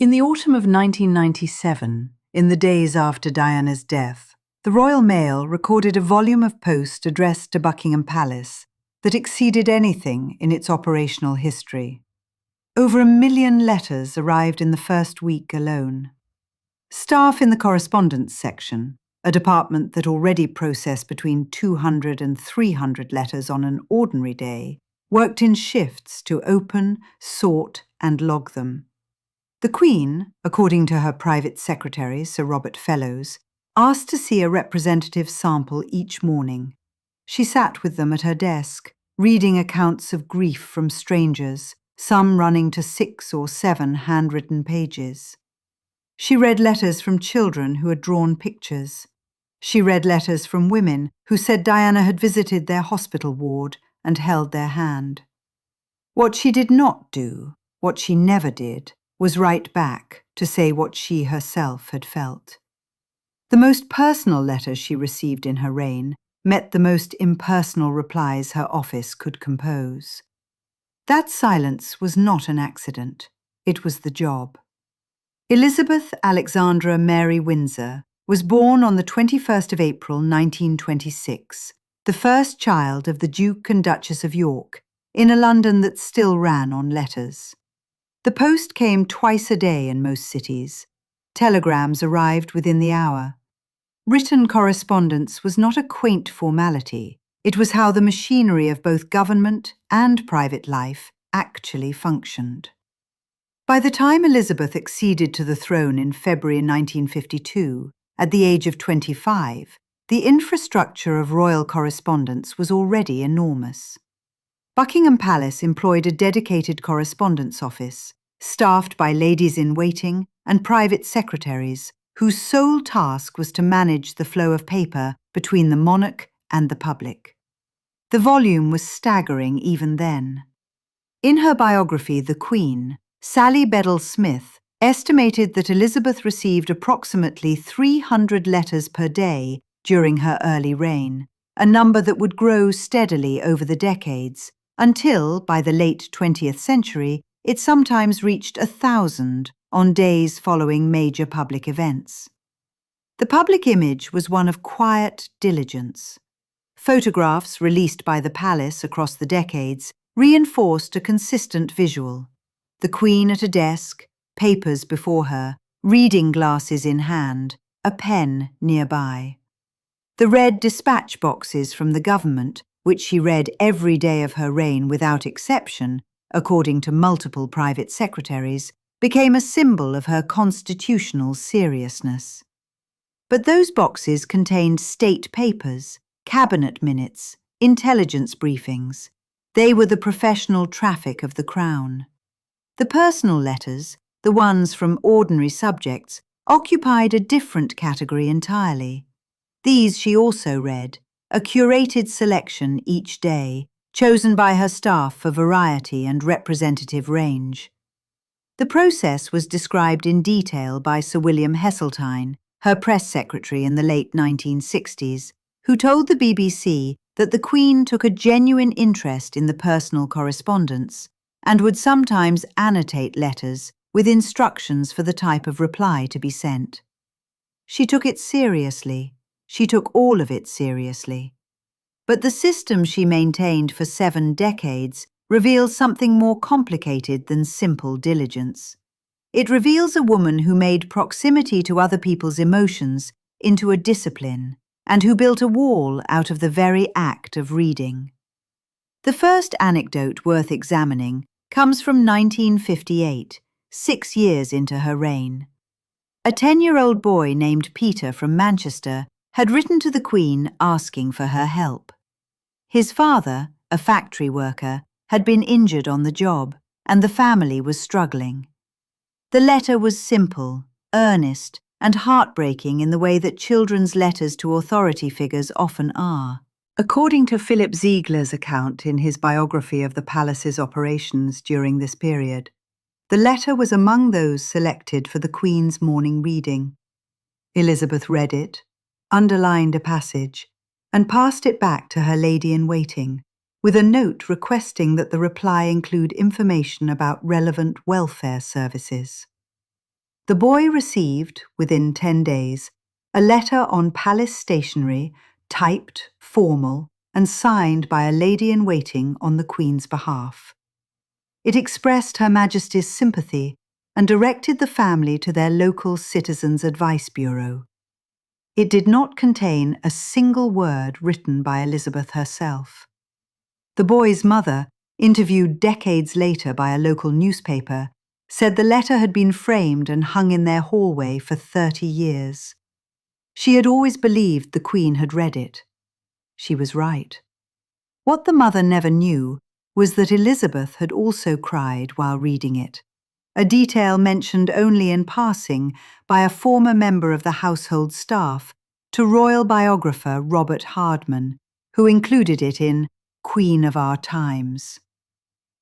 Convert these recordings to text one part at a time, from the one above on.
In the autumn of 1997, in the days after Diana's death, the Royal Mail recorded a volume of post addressed to Buckingham Palace that exceeded anything in its operational history. Over 1 million letters arrived in the first week alone. Staff in the correspondence section, a department that already processed between 200 and 300 letters on an ordinary day, worked in shifts to open, sort, and log them. The Queen, according to her private secretary, Sir Robert Fellows, asked to see a representative sample each morning. She sat with them at her desk, reading accounts of grief from strangers, some running to 6 or 7 handwritten pages. She read letters from children who had drawn pictures. She read letters from women who said Diana had visited their hospital ward and held their hand. What she did not do, what she never did, was write back to say what she herself had felt. The most personal letters she received in her reign met the most impersonal replies her office could compose. That silence was not an accident. It was the job. Elizabeth Alexandra Mary Windsor was born on the 21st of April 1926, the first child of the Duke and Duchess of York, in a London that still ran on letters. The post came twice a day in most cities. Telegrams arrived within the hour. Written correspondence was not a quaint formality. It was how the machinery of both government and private life actually functioned. By the time Elizabeth acceded to the throne in February 1952, at the age of 25, the infrastructure of royal correspondence was already enormous. Buckingham Palace employed a dedicated correspondence office, staffed by ladies-in-waiting and private secretaries, whose sole task was to manage the flow of paper between the monarch and the public. The volume was staggering even then. In her biography, The Queen, Sally Bedell-Smith estimated that Elizabeth received approximately 300 letters per day during her early reign, a number that would grow steadily over the decades, until, by the late 20th century, it sometimes reached 1,000 on days following major public events. The public image was one of quiet diligence. Photographs released by the palace across the decades reinforced a consistent visual. The Queen at a desk, papers before her, reading glasses in hand, a pen nearby. The red dispatch boxes from the government, which she read every day of her reign without exception, according to multiple private secretaries, became a symbol of her constitutional seriousness. But those boxes contained state papers, cabinet minutes, intelligence briefings. They were the professional traffic of the crown. The personal letters, the ones from ordinary subjects, occupied a different category entirely. These she also read, a curated selection each day, chosen by her staff for variety and representative range. The process was described in detail by Sir William Heseltine, her press secretary in the late 1960s, who told the BBC that the Queen took a genuine interest in the personal correspondence and would sometimes annotate letters with instructions for the type of reply to be sent. She took it seriously. She took all of it seriously. But the system she maintained for 7 decades reveals something more complicated than simple diligence. It reveals a woman who made proximity to other people's emotions into a discipline and who built a wall out of the very act of reading. The first anecdote worth examining comes from 1958, 6 years into her reign. A 10-year-old boy named Peter from Manchester had written to the Queen asking for her help. His father, a factory worker, had been injured on the job, and the family was struggling. The letter was simple, earnest, and heartbreaking in the way that children's letters to authority figures often are. According to Philip Ziegler's account in his biography of the palace's operations during this period, the letter was among those selected for the Queen's morning reading. Elizabeth read it, underlined a passage, and passed it back to her lady-in-waiting, with a note requesting that the reply include information about relevant welfare services. The boy received, within 10 days, a letter on palace stationery, typed, formal, and signed by a lady-in-waiting on the Queen's behalf. It expressed Her Majesty's sympathy and directed the family to their local Citizens' Advice Bureau. It did not contain a single word written by Elizabeth herself. The boy's mother, interviewed decades later by a local newspaper, said the letter had been framed and hung in their hallway for 30 years. She had always believed the Queen had read it. She was right. What the mother never knew was that Elizabeth had also cried while reading it, a detail mentioned only in passing by a former member of the household staff to royal biographer Robert Hardman, who included it in Queen of Our Times.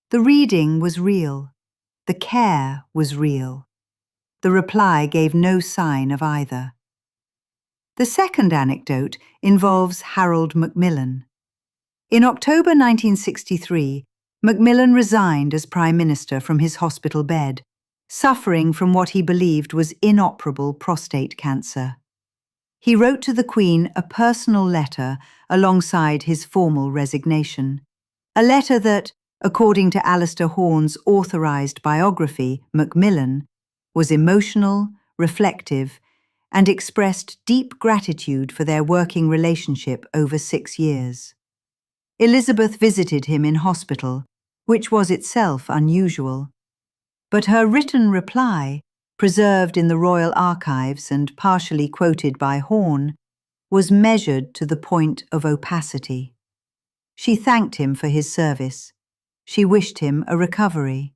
The reading was real. The care was real. The reply gave no sign of either. The second anecdote involves Harold Macmillan. In October 1963, Macmillan resigned as Prime Minister from his hospital bed, suffering from what he believed was inoperable prostate cancer. He wrote to the Queen a personal letter alongside his formal resignation, a letter that, according to Alistair Horn's authorised biography, Macmillan, was emotional, reflective, and expressed deep gratitude for their working relationship over 6 years. Elizabeth visited him in hospital, which was itself unusual. But her written reply, preserved in the royal archives and partially quoted by Horn, was measured to the point of opacity. She thanked him for his service. She wished him a recovery.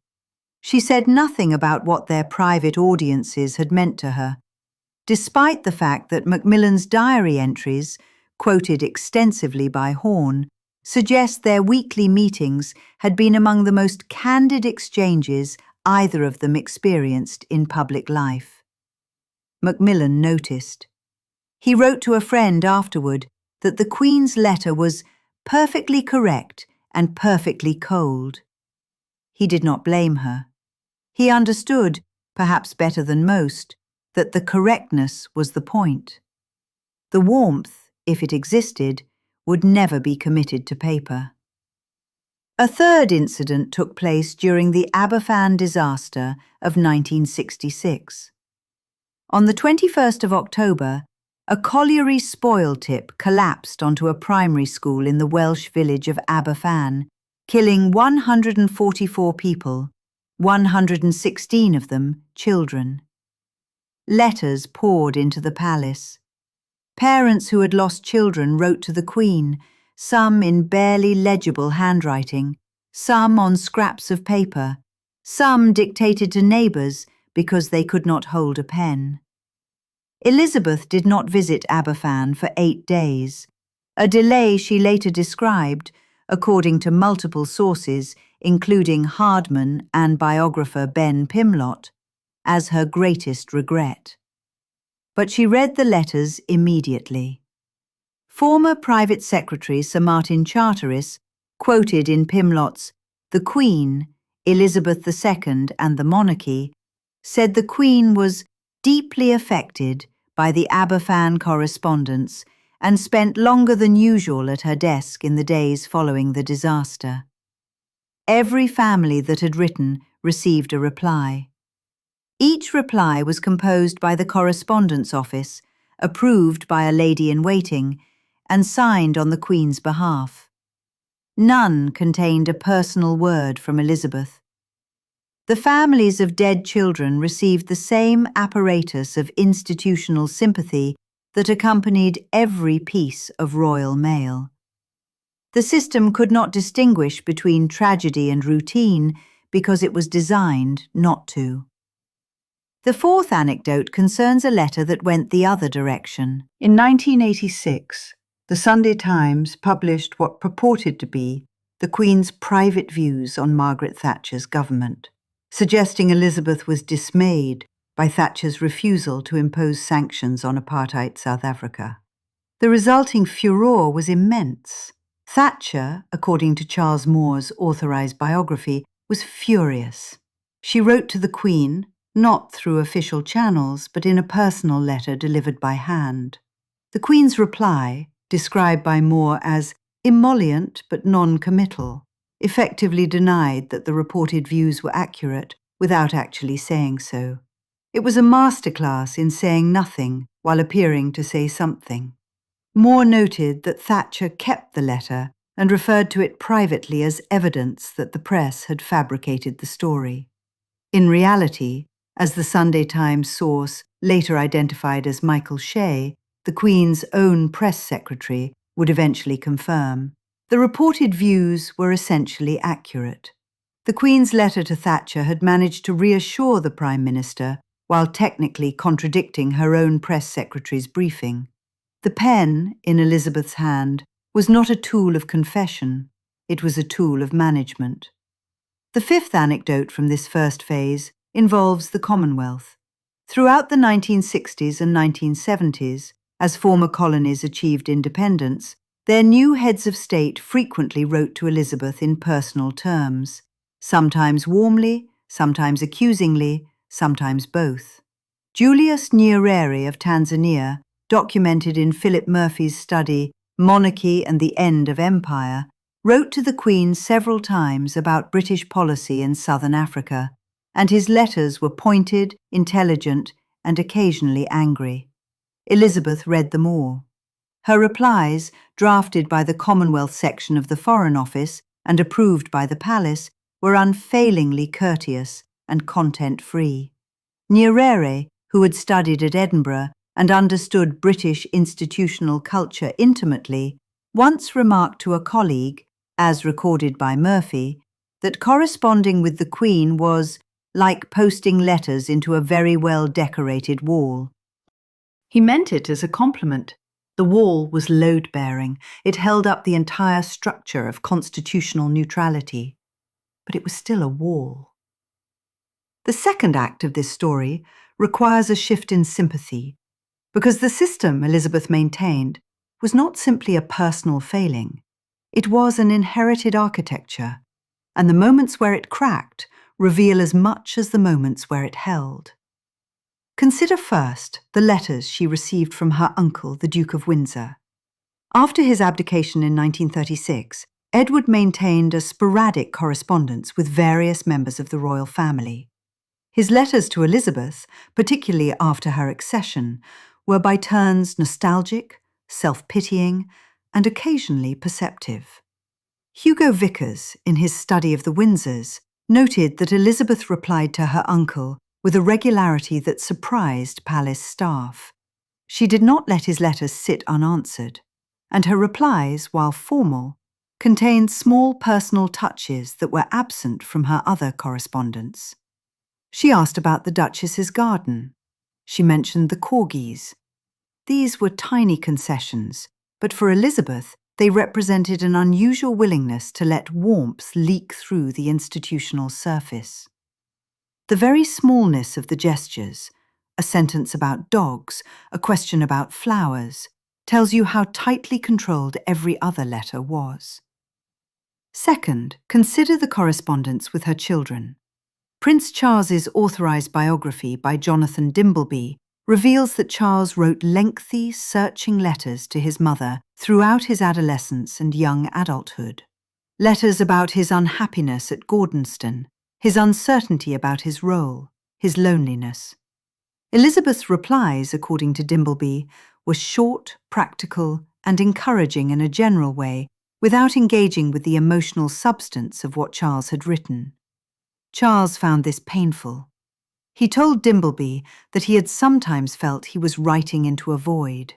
She said nothing about what their private audiences had meant to her, despite the fact that Macmillan's diary entries, quoted extensively by Horn, suggest their weekly meetings had been among the most candid exchanges either of them experienced in public life. Macmillan noticed. He wrote to a friend afterward that the Queen's letter was perfectly correct and perfectly cold. He did not blame her. He understood, perhaps better than most, that the correctness was the point. The warmth, if it existed, would never be committed to paper. A third incident took place during the Aberfan disaster of 1966. On the 21st of October, a colliery spoil tip collapsed onto a primary school in the Welsh village of Aberfan, killing 144 people, 116 of them children. Letters poured into the palace. Parents who had lost children wrote to the Queen, some in barely legible handwriting, some on scraps of paper, some dictated to neighbours because they could not hold a pen. Elizabeth did not visit Aberfan for 8 days, a delay she later described, according to multiple sources, including Hardman and biographer Ben Pimlott, as her greatest regret. But she read the letters immediately. Former Private Secretary Sir Martin Charteris quoted in Pimlott's "The Queen, Elizabeth II and the Monarchy," said the Queen was deeply affected by the Aberfan correspondence and spent longer than usual at her desk in the days following the disaster. Every family that had written received a reply. Each reply was composed by the Correspondence Office, approved by a lady-in-waiting, and signed on the Queen's behalf. None contained a personal word from Elizabeth. The families of dead children received the same apparatus of institutional sympathy that accompanied every piece of royal mail. The system could not distinguish between tragedy and routine because it was designed not to. The fourth anecdote concerns a letter that went the other direction. In 1986, the Sunday Times published what purported to be the Queen's private views on Margaret Thatcher's government, suggesting Elizabeth was dismayed by Thatcher's refusal to impose sanctions on apartheid South Africa. The resulting furore was immense. Thatcher, according to Charles Moore's authorised biography, was furious. She wrote to the Queen, not through official channels, but in a personal letter delivered by hand. The Queen's reply, described by Moore as emollient but non-committal, effectively denied that the reported views were accurate without actually saying so. It was a masterclass in saying nothing while appearing to say something. Moore noted that Thatcher kept the letter and referred to it privately as evidence that the press had fabricated the story. In reality, as the Sunday Times source, later identified as Michael Shea, the Queen's own press secretary, would eventually confirm, the reported views were essentially accurate. The Queen's letter to Thatcher had managed to reassure the Prime Minister while technically contradicting her own press secretary's briefing. The pen, in Elizabeth's hand, was not a tool of confession, it was a tool of management. The fifth anecdote from this first phase involves the Commonwealth. Throughout the 1960s and 1970s, as former colonies achieved independence, their new heads of state frequently wrote to Elizabeth in personal terms, sometimes warmly, sometimes accusingly, sometimes both. Julius Nyerere of Tanzania, documented in Philip Murphy's study Monarchy and the End of Empire, wrote to the Queen several times about British policy in southern Africa, and his letters were pointed, intelligent, and occasionally angry. Elizabeth read them all. Her replies, drafted by the Commonwealth section of the Foreign Office and approved by the Palace, were unfailingly courteous and content-free. Nyerere, who had studied at Edinburgh and understood British institutional culture intimately, once remarked to a colleague, as recorded by Murphy, that corresponding with the Queen was like posting letters into a very well-decorated wall. He meant it as a compliment. The wall was load-bearing. It held up the entire structure of constitutional neutrality. But it was still a wall. The second act of this story requires a shift in sympathy, because the system Elizabeth maintained was not simply a personal failing. It was an inherited architecture, and the moments where it cracked reveal as much as the moments where it held. Consider first the letters she received from her uncle, the Duke of Windsor. After his abdication in 1936, Edward maintained a sporadic correspondence with various members of the royal family. His letters to Elizabeth, particularly after her accession, were by turns nostalgic, self-pitying, and occasionally perceptive. Hugo Vickers, in his study of the Windsors, noted that Elizabeth replied to her uncle with a regularity that surprised palace staff. She did not let his letters sit unanswered, and her replies, while formal, contained small personal touches that were absent from her other correspondence. She asked about the Duchess's garden. She mentioned the corgis. These were tiny concessions, but for Elizabeth, they represented an unusual willingness to let warmth leak through the institutional surface. The very smallness of the gestures, a sentence about dogs, a question about flowers, tells you how tightly controlled every other letter was. Second, consider the correspondence with her children. Prince Charles's authorised biography by Jonathan Dimbleby reveals that Charles wrote lengthy, searching letters to his mother throughout his adolescence and young adulthood. Letters about his unhappiness at Gordonston, his uncertainty about his role, his loneliness. Elizabeth's replies, according to Dimbleby, were short, practical, and encouraging in a general way, without engaging with the emotional substance of what Charles had written. Charles found this painful. He told Dimbleby that he had sometimes felt he was writing into a void.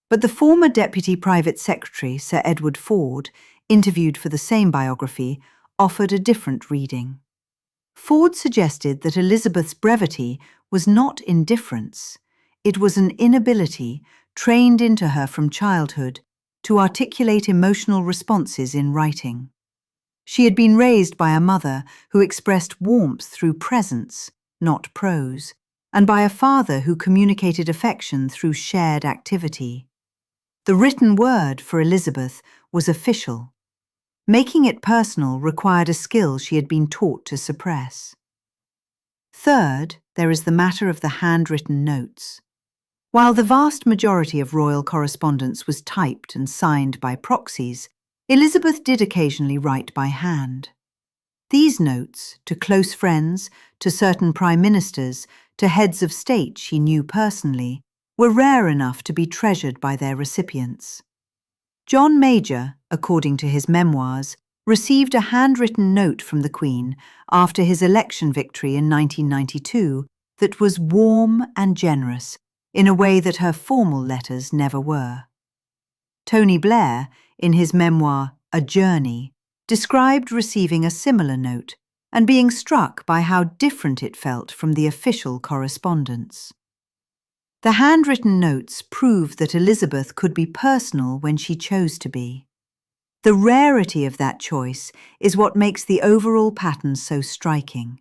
But the former Deputy Private Secretary, Sir Edward Ford, interviewed for the same biography, offered a different reading. Ford suggested that Elizabeth's brevity was not indifference. It was an inability, trained into her from childhood, to articulate emotional responses in writing. She had been raised by a mother who expressed warmth through presence, not prose, and by a father who communicated affection through shared activity. The written word for Elizabeth was official. Making it personal required a skill she had been taught to suppress. Third, there is the matter of the handwritten notes. While the vast majority of royal correspondence was typed and signed by proxies, Elizabeth did occasionally write by hand. These notes, to close friends, to certain prime ministers, to heads of state she knew personally, were rare enough to be treasured by their recipients. John Major, according to his memoirs, received a handwritten note from the Queen after his election victory in 1992 that was warm and generous, in a way that her formal letters never were. Tony Blair, in his memoir A Journey, described receiving a similar note and being struck by how different it felt from the official correspondence. The handwritten notes prove that Elizabeth could be personal when she chose to be. The rarity of that choice is what makes the overall pattern so striking.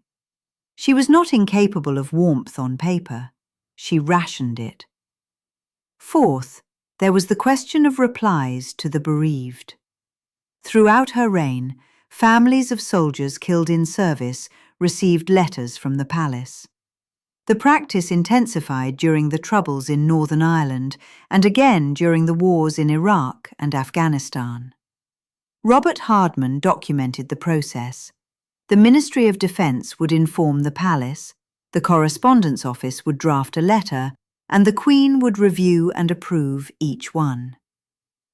She was not incapable of warmth on paper. She rationed it. Fourth, there was the question of replies to the bereaved. Throughout her reign, families of soldiers killed in service received letters from the palace. The practice intensified during the Troubles in Northern Ireland and again during the wars in Iraq and Afghanistan. Robert Hardman documented the process. The Ministry of Defence would inform the palace, the Correspondence Office would draft a letter, and the Queen would review and approve each one.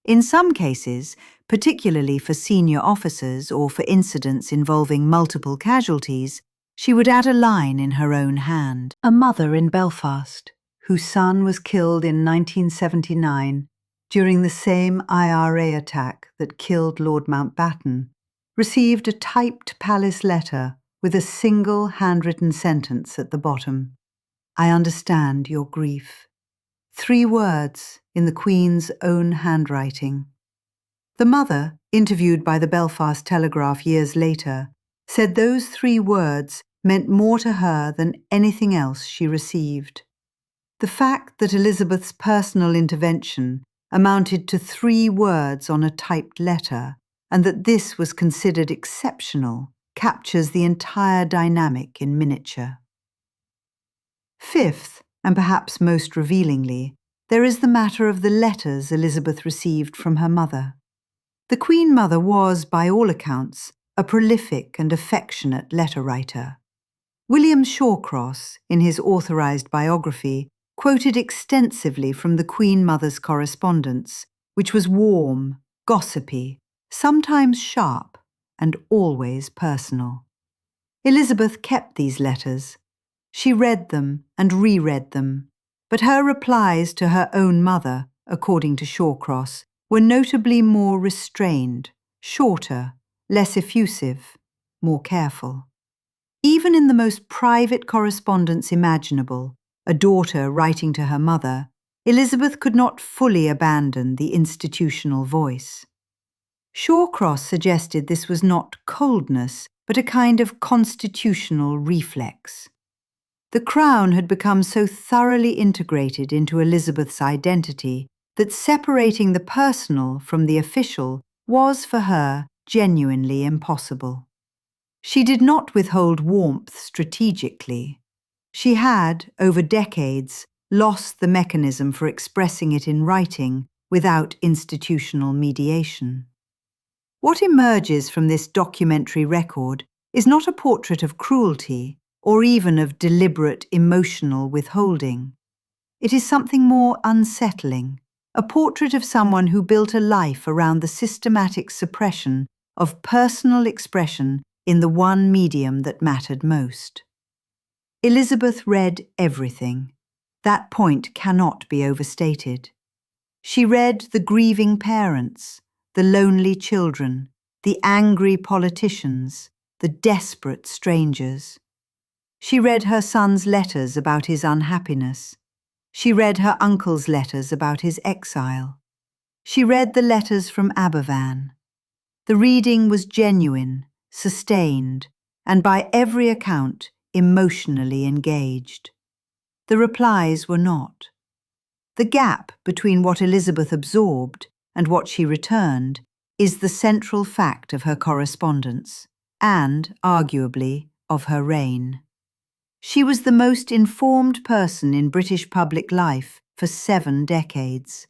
In some cases, particularly for senior officers or for incidents involving multiple casualties, she would add a line in her own hand. A mother in Belfast, whose son was killed in 1979 during the same IRA attack that killed Lord Mountbatten, received a typed palace letter with a single handwritten sentence at the bottom. I understand your grief. 3 words in the Queen's own handwriting. The mother, interviewed by the Belfast Telegraph years later, said those 3 words meant more to her than anything else she received. The fact that Elizabeth's personal intervention amounted to 3 words on a typed letter, and that this was considered exceptional, captures the entire dynamic in miniature. Fifth, and perhaps most revealingly, there is the matter of the letters Elizabeth received from her mother. The Queen Mother was, by all accounts, a prolific and affectionate letter writer. William Shawcross, in his authorised biography, quoted extensively from the Queen Mother's correspondence, which was warm, gossipy, sometimes sharp, and always personal. Elizabeth kept these letters. She read them and reread them, but her replies to her own mother, according to Shawcross, were notably more restrained, shorter, less effusive, more careful. Even in the most private correspondence imaginable, a daughter writing to her mother, Elizabeth could not fully abandon the institutional voice. Shawcross suggested this was not coldness, but a kind of constitutional reflex. The Crown had become so thoroughly integrated into Elizabeth's identity that separating the personal from the official was for her genuinely impossible. She did not withhold warmth strategically. She had, over decades, lost the mechanism for expressing it in writing without institutional mediation. What emerges from this documentary record is not a portrait of cruelty or even of deliberate emotional withholding. It is something more unsettling, a portrait of someone who built a life around the systematic suppression of personal expression in the one medium that mattered most. Elizabeth read everything. That point cannot be overstated. She read the grieving parents, the lonely children, the angry politicians, the desperate strangers. She read her son's letters about his unhappiness. She read her uncle's letters about his exile. She read the letters from Aberfan. The reading was genuine, sustained, and by every account, emotionally engaged. The replies were not. The gap between what Elizabeth absorbed and what she returned is the central fact of her correspondence, and, arguably, of her reign. She was the most informed person in British public life for 7 decades.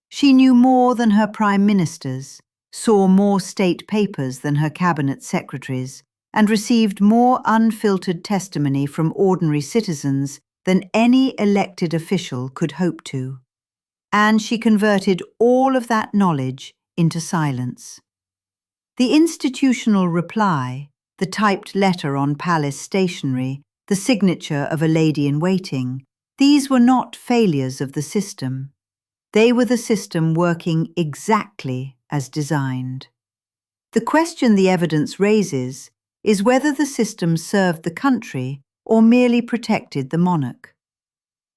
She knew more than her prime ministers, saw more state papers than her cabinet secretaries, and received more unfiltered testimony from ordinary citizens than any elected official could hope to. And she converted all of that knowledge into silence. The institutional reply, the typed letter on palace stationery, the signature of a lady-in-waiting, these were not failures of the system. They were the system working exactly as designed. The question the evidence raises is whether the system served the country or merely protected the monarch.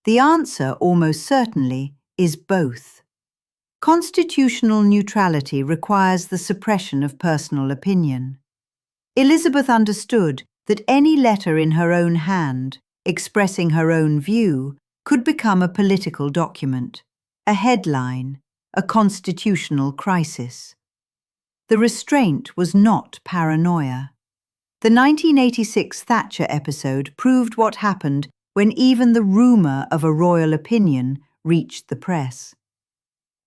The answer, almost certainly, is both. Constitutional neutrality requires the suppression of personal opinion. Elizabeth understood that any letter in her own hand, expressing her own view, could become a political document, a headline, a constitutional crisis. The restraint was not paranoia. The 1986 Thatcher episode proved what happened when even the rumour of a royal opinion reached the press.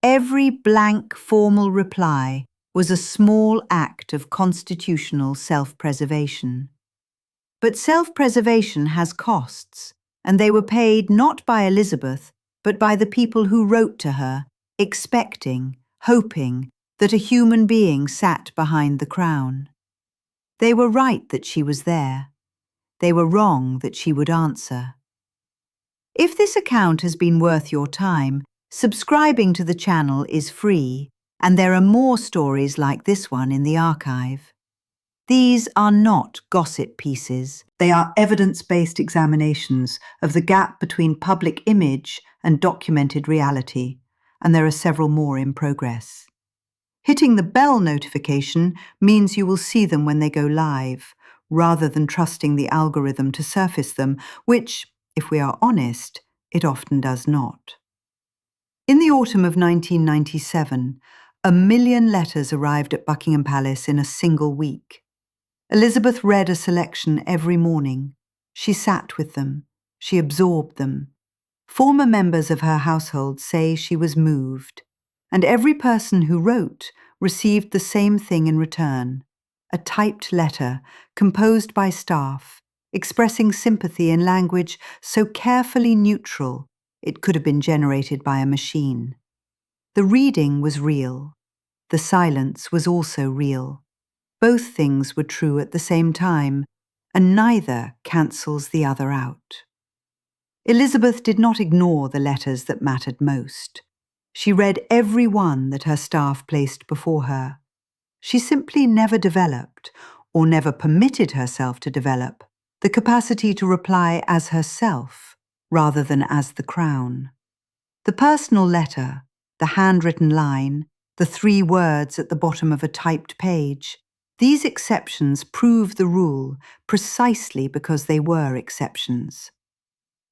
Every blank formal reply was a small act of constitutional self-preservation. But self-preservation has costs, and they were paid not by Elizabeth, but by the people who wrote to her, expecting, hoping that a human being sat behind the crown. They were right that she was there. They were wrong that she would answer. If this account has been worth your time, subscribing to the channel is free, and there are more stories like this one in the archive. These are not gossip pieces. They are evidence-based examinations of the gap between public image and documented reality, and there are several more in progress. Hitting the bell notification means you will see them when they go live, rather than trusting the algorithm to surface them, which, if we are honest, it often does not. In the autumn of 1997, 1 million letters arrived at Buckingham Palace in a single week. Elizabeth read a selection every morning. She sat with them. She absorbed them. Former members of her household say she was moved, and every person who wrote received the same thing in return, a typed letter composed by staff, expressing sympathy in language so carefully neutral it could have been generated by a machine. The reading was real. The silence was also real. Both things were true at the same time, and neither cancels the other out. Elizabeth did not ignore the letters that mattered most. She read every one that her staff placed before her. She simply never developed, or never permitted herself to develop, the capacity to reply as herself, rather than as the crown. The personal letter, the handwritten line, the 3 words at the bottom of a typed page, these exceptions prove the rule precisely because they were exceptions.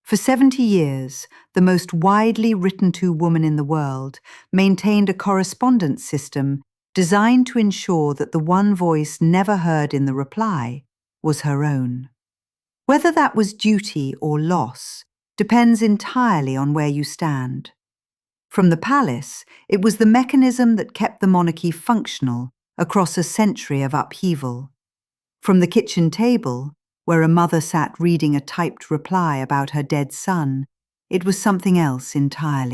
For 70 years, the most widely written-to woman in the world maintained a correspondence system designed to ensure that the one voice never heard in the reply was her own. Whether that was duty or loss depends entirely on where you stand. From the palace, it was the mechanism that kept the monarchy functional across a century of upheaval. From the kitchen table, where a mother sat reading a typed reply about her dead son, it was something else entirely.